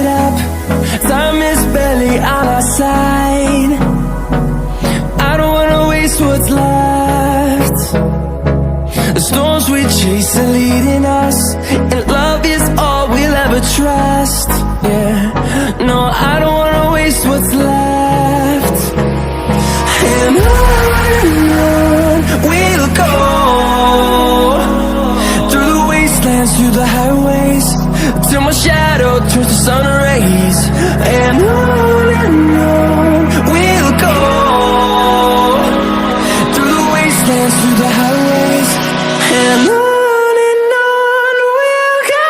it up. Time is barely on our side. I don't wanna waste what's left. The storms we chase are leading us, and love is all we'll ever trust. Yeah, no, I don't wanna waste what's left. And on we'll go, through the wastelands, through the highways, till my shadow turns to sun rays. And on we'll go, through the wastelands, through the highways, and on we'll go.